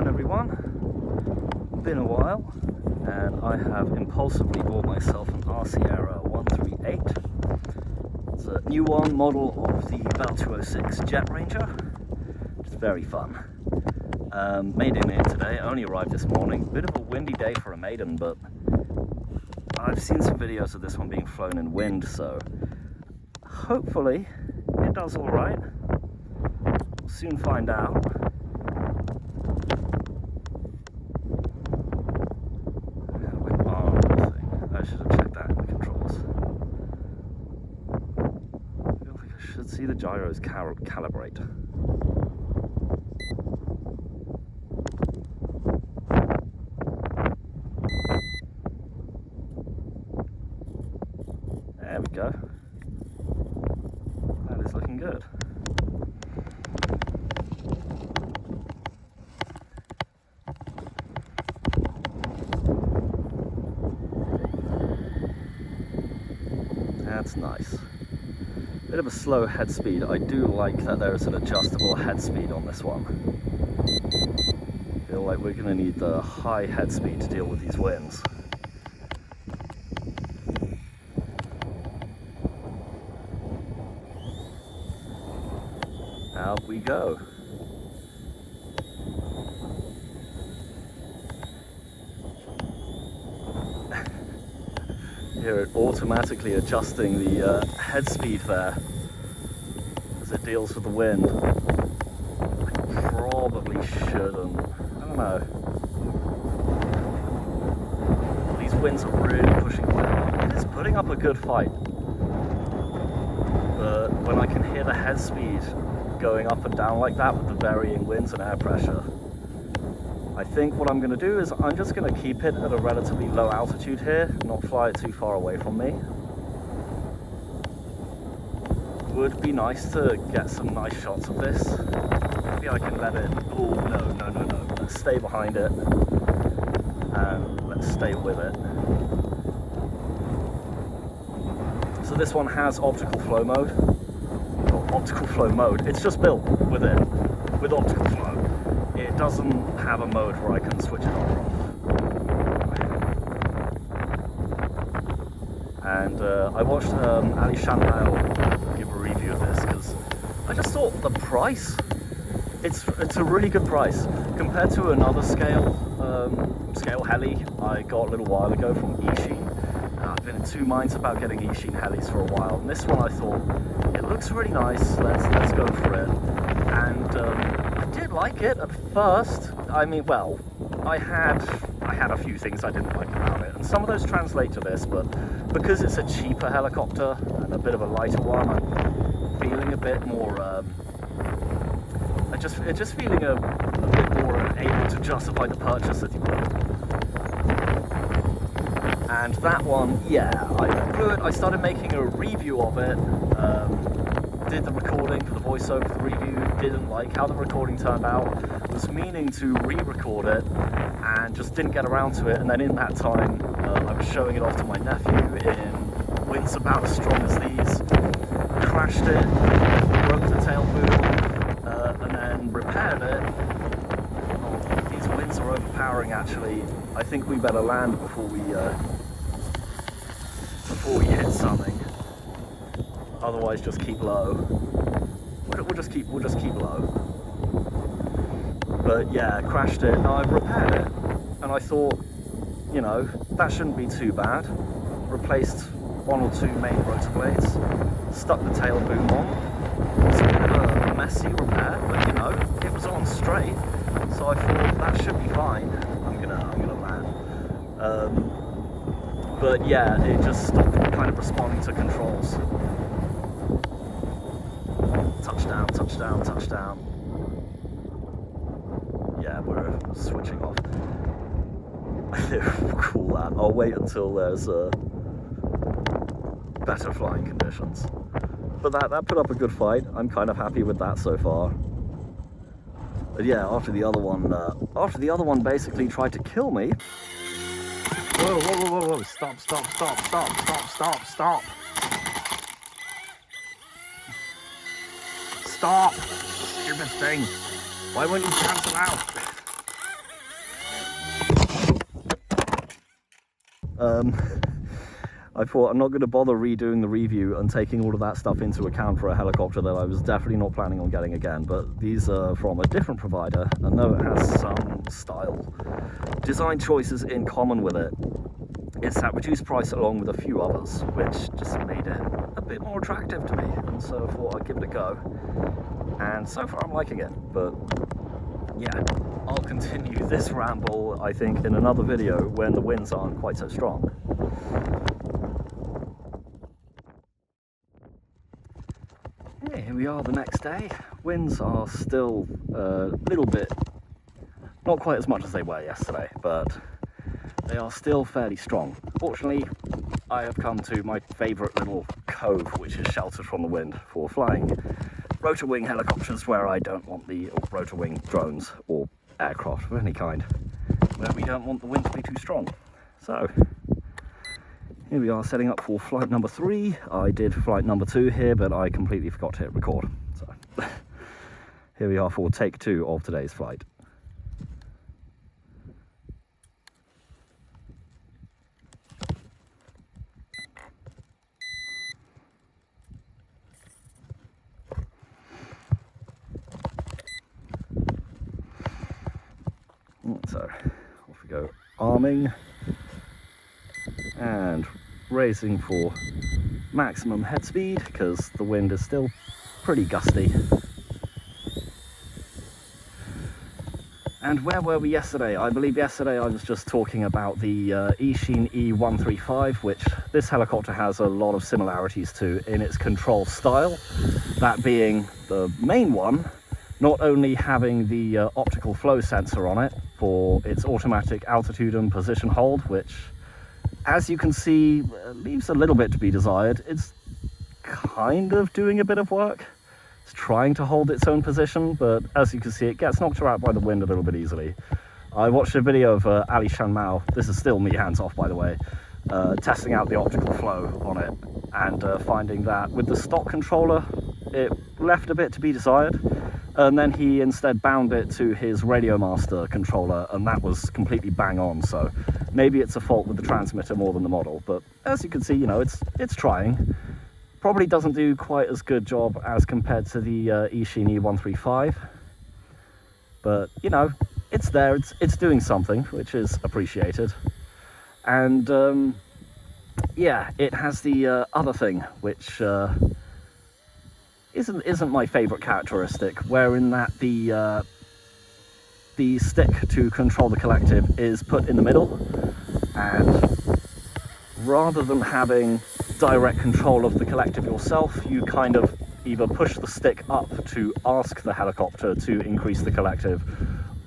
everyone. Been a while, and I have impulsively bought myself an RC Era 138. It's a new one, model of the Bell 206 Jet Ranger. It's very fun. Maiden in today, only arrived this morning. Bit of a windy day for a Maiden, but I've seen some videos of this one being flown in wind, so hopefully it does all right. We'll soon find out. I should have checked that in the controls. I feel like I should see the gyros calibrate. There we go. That is looking good. That's nice. Bit of a slow head speed. I do like that there is an adjustable head speed on this one. Feel like we're going to need the high head speed to deal with these winds. Out we go. Hear it automatically adjusting the head speed there as it deals with the wind. I probably shouldn't. I don't know. These winds are really pushing down. It is putting up a good fight. But when I can hear the head speed going up and down like that with the varying winds and air pressure, I think what I'm going to do is I'm just going to keep it at a relatively low altitude here, not fly it too far away from me. Would be nice to get some nice shots of this. Maybe I can let it, oh no, let's stay behind it and let's stay with it. So this one has optical flow mode. Optical flow mode, it's just built with it, with optical flow. It doesn't have a mode where I can switch it on or off. And I watched Ali Chantal give a review of this because I just thought the price, it's a really good price compared to another scale heli I got a little while ago from Ishin. I've been in two minds about getting Ishin helis for a while, and this one I thought, it looks really nice, let's go for it. And I did like it at first. I mean, well, I had a few things I didn't like about it, and some of those translate to this, but because it's a cheaper helicopter and a bit of a lighter one, I'm feeling a bit more, just feeling a bit more able to justify the purchase, if you will. And that one, yeah, I started making a review of it, did the recording for the voiceover for the review, didn't like how the recording turned out, was meaning to re-record it, and just didn't get around to it, and then in that time, I was showing it off to my nephew in winds about as strong as these, crashed it, broke the tail boom, and then repaired it. Oh, these winds are overpowering actually. I think we better land before we hit something. Otherwise, just keep low. We'll just keep low. But yeah, crashed it. Now I've repaired it, and I thought, you know, that shouldn't be too bad. Replaced one or two main rotor blades, stuck the tail boom on. It's a bit of a messy repair, but you know, it was on straight, so I thought that should be fine. I'm gonna land. But yeah, it just stopped kind of responding to controls. Touchdown, touchdown, touchdown. Yeah, we're switching off. We'll call that. I'll wait until there's better flying conditions. But that put up a good fight. I'm kind of happy with that so far. But yeah, after the other one basically tried to kill me. Whoa, stop. Stop! Stupid thing! Why won't you cancel out? I thought I'm not going to bother redoing the review and taking all of that stuff into account for a helicopter that I was definitely not planning on getting again, but these are from a different provider, and though it has some style design choices in common with it, it's that reduced price along with a few others, which just made it a bit more attractive to me, and so I thought I'd give it a go, and so far I'm liking it. But yeah, I'll continue this ramble, I think, in another video when the winds aren't quite so strong. Okay, here we are the next day. Winds are still a little bit, not quite as much as they were yesterday, but they are still fairly strong. Fortunately, I have come to my favourite little cove, which is sheltered from the wind for flying rotor wing helicopters where I don't want the rotor wing drones or aircraft of any kind, where we don't want the wind to be too strong. So here we are setting up for flight number 3. I did flight number 2 here, but I completely forgot to hit record. So here we are for take 2 of today's flight. So off we go, arming and raising for maximum head speed because the wind is still pretty gusty. And where were we yesterday? I believe yesterday I was just talking about the Eachine E135, which this helicopter has a lot of similarities to in its control style, that being the main one not only having the optical flow sensor on it for its automatic altitude and position hold, which, as you can see, leaves a little bit to be desired. It's kind of doing a bit of work. It's trying to hold its own position, but as you can see, it gets knocked out by the wind a little bit easily. I watched a video of Ali Shanmao, this is still me hands off by the way, testing out the optical flow on it, and finding that with the stock controller, it left a bit to be desired. And then he instead bound it to his Radio Master controller, and that was completely bang on. So maybe it's a fault with the transmitter more than the model, but as you can see, you know, it's trying. Probably doesn't do quite as good job as compared to the Eachine E135, but you know, it's there, it's doing something, which is appreciated. And yeah, it has the other thing, which isn't my favourite characteristic, wherein that the stick to control the collective is put in the middle, and rather than having direct control of the collective yourself, you kind of either push the stick up to ask the helicopter to increase the collective,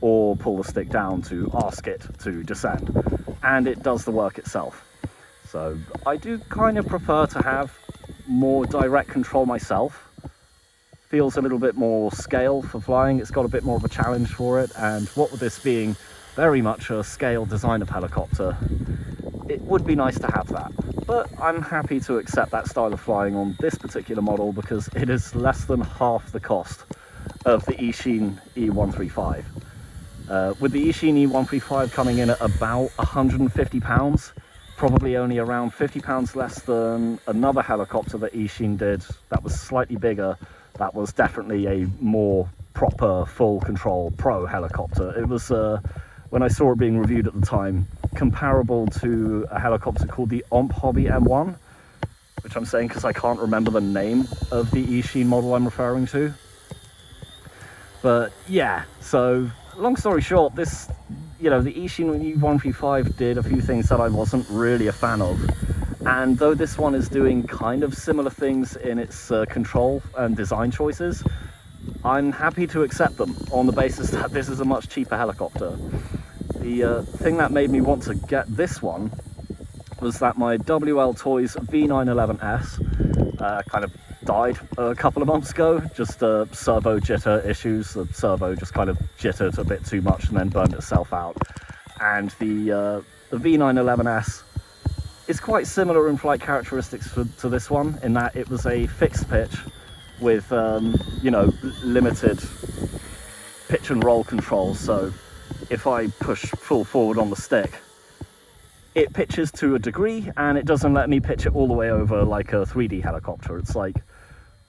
or pull the stick down to ask it to descend, and it does the work itself. So I do kind of prefer to have more direct control myself. Feels a little bit more scale for flying, it's got a bit more of a challenge for it, and what with this being very much a scale design of helicopter, it would be nice to have that. But I'm happy to accept that style of flying on this particular model because it is less than half the cost of the Eachine E135. With the Eachine E135 coming in at about £150, probably only around £50 less than another helicopter that Eachine did that was slightly bigger, that was definitely a more proper full control pro helicopter. It was, when I saw it being reviewed at the time, comparable to a helicopter called the Omp Hobby M1, which I'm saying because I can't remember the name of the Eachine model I'm referring to. But yeah, so long story short, this, you know, the Eachine E135 did a few things that I wasn't really a fan of. And though this one is doing kind of similar things in its control and design choices, I'm happy to accept them on the basis that this is a much cheaper helicopter. The thing that made me want to get this one was that my WL Toys V911S kind of died a couple of months ago, just servo jitter issues. The servo just kind of jittered a bit too much and then burned itself out. And the V911S is quite similar in flight characteristics to this one, in that it was a fixed pitch with, you know, limited pitch and roll control. So if I push full forward on the stick, it pitches to a degree, and it doesn't let me pitch it all the way over like a 3D helicopter. It's like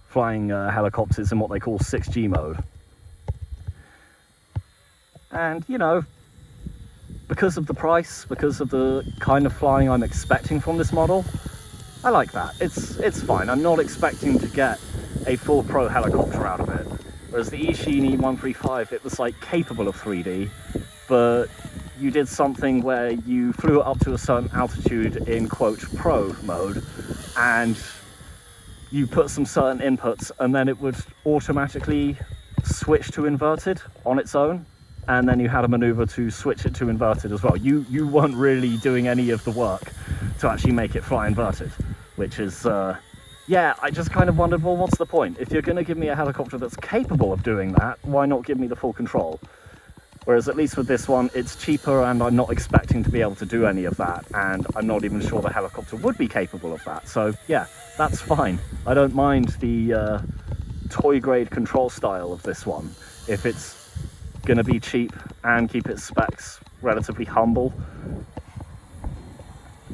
flying helicopters in what they call 6G mode. And, you know, because of the price, because of the kind of flying I'm expecting from this model, I like that. It's fine. I'm not expecting to get a full pro helicopter out of it. Whereas the Eachine E135, it was like capable of 3D, but you did something where you flew it up to a certain altitude in quote pro mode, and you put some certain inputs, and then it would automatically switch to inverted on its own, and then you had a maneuver to switch it to inverted as well. You weren't really doing any of the work to actually make it fly inverted, which is yeah, I just kind of wondered, well, what's the point? If you're going to give me a helicopter that's capable of doing that, why not give me the full control? Whereas at least with this one, it's cheaper, and I'm not expecting to be able to do any of that, and I'm not even sure the helicopter would be capable of that. So yeah, that's fine. I don't mind the toy grade control style of this one, if it's going to be cheap and keep its specs relatively humble.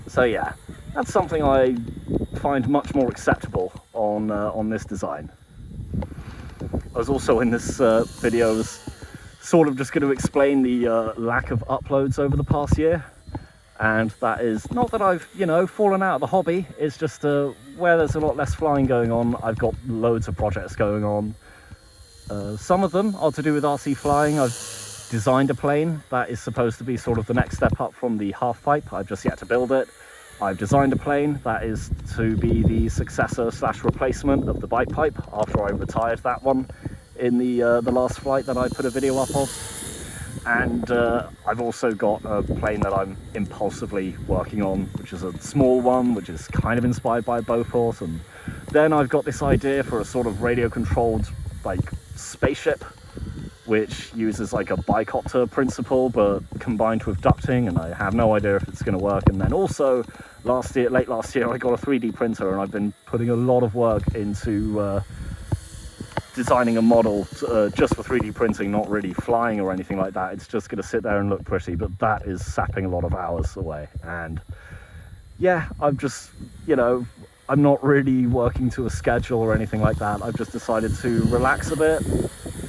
So yeah, that's something I find much more acceptable on this design. I was also in this video was sort of just going to explain the lack of uploads over the past year, and that is not that I've, you know, fallen out of the hobby. It's just where there's a lot less flying going on, I've got loads of projects going on. Some of them are to do with RC flying. I've designed a plane that is supposed to be sort of the next step up from the half pipe. I've just yet to build it. I've designed a plane that is to be the successor / replacement of the bike pipe after I retired that one in the last flight that I put a video up of. And I've also got a plane that I'm impulsively working on, which is a small one, which is kind of inspired by Beaufort. And then I've got this idea for a sort of radio controlled like spaceship, which uses like a bicopter principle but combined with ducting, and I have no idea if it's going to work. And then also late last year I got a 3D printer, and I've been putting a lot of work into designing a model just for 3D printing, not really flying or anything like that. It's just going to sit there and look pretty, but that is sapping a lot of hours away. And yeah, I'm just, you know, I'm not really working to a schedule or anything like that. I've just decided to relax a bit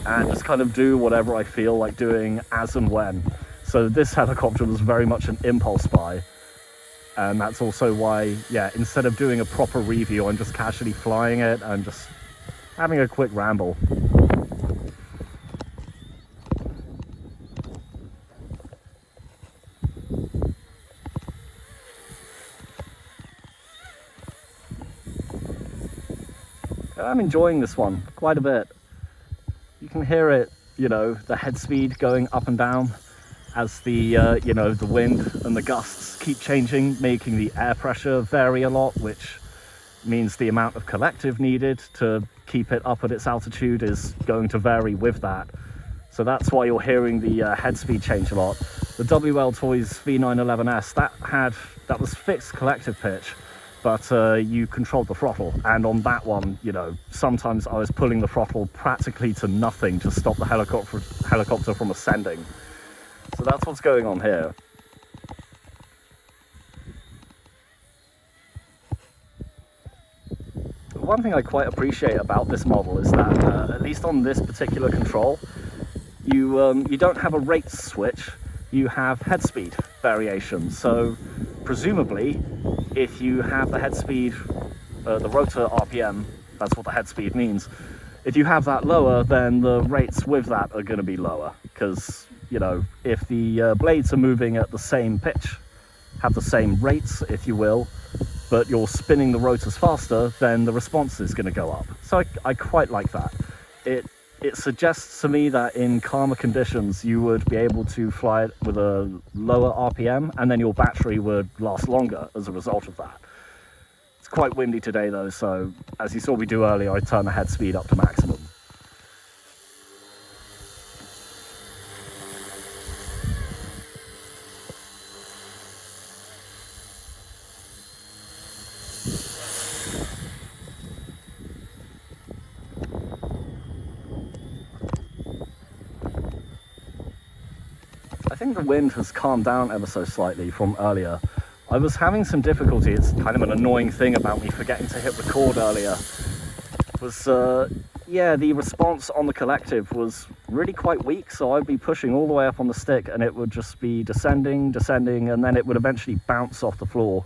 and just kind of do whatever I feel like doing as and when. So this helicopter was very much an impulse buy, and that's also why, yeah, instead of doing a proper review, I'm just casually flying it and just having a quick ramble. I'm enjoying this one quite a bit. You can hear it, you know, the head speed going up and down as the, you know, the wind and the gusts keep changing, making the air pressure vary a lot, which means the amount of collective needed to keep it up at its altitude is going to vary with that. So that's why you're hearing the head speed change a lot. The WL Toys V911S, that was fixed collective pitch, but you controlled the throttle, and on that one, you know, sometimes I was pulling the throttle practically to nothing to stop the helicopter from ascending. So that's what's going on here. One thing I quite appreciate about this model is that, at least on this particular control, you don't have a rate switch, you have head speed variation. So presumably, if you have the head speed, the rotor RPM, that's what the head speed means, if you have that lower, then the rates with that are going to be lower, because, you know, if the blades are moving at the same pitch, have the same rates, if you will, but you're spinning the rotors faster, then the response is going to go up. So I quite like that. It suggests to me that in calmer conditions, you would be able to fly it with a lower RPM, and then your battery would last longer as a result of that. It's quite windy today though, so as you saw me do earlier, I turned the head speed up to maximum. I think the wind has calmed down ever so slightly from earlier, I was having some difficulty. It's kind of an annoying thing about me forgetting to hit record earlier. Was yeah, the response on the collective was really quite weak, so I'd be pushing all the way up on the stick and it would just be descending, and then it would eventually bounce off the floor,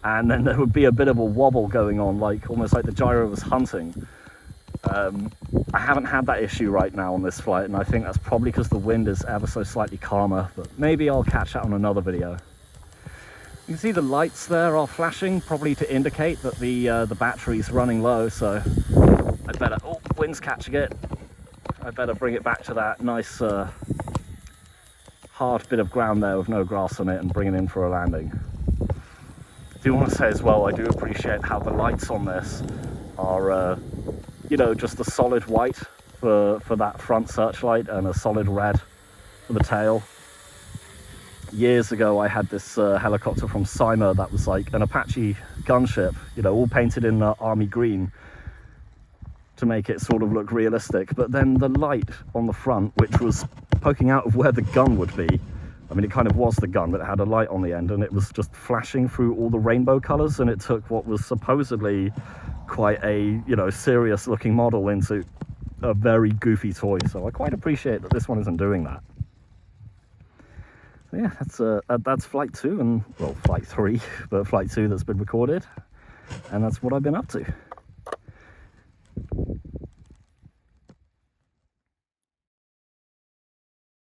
and then there would be a bit of a wobble going on, like almost like the gyro was hunting. I haven't had that issue right now on this flight, and I think that's probably because the wind is ever so slightly calmer, but maybe I'll catch that on another video. You can see the lights there are flashing, probably to indicate that the battery's running low, so I better, oh, wind's catching it. I better bring it back to that nice hard bit of ground there with no grass on it and bring it in for a landing. I do want to say as well, I do appreciate how the lights on this are, you know, just a solid white for that front searchlight and a solid red for the tail. Years ago I had this helicopter from Cyma that was like an Apache gunship, you know, all painted in army green to make it sort of look realistic, but then the light on the front, which was poking out of where the gun would be, I mean, it kind of was the gun, but it had a light on the end, and it was just flashing through all the rainbow colors, and it took what was supposedly quite a, you know, serious looking model into a very goofy toy. So I quite appreciate that this one isn't doing that. So yeah, that's flight 2, and well, flight 3, but flight 2 that's been recorded, and that's what I've been up to.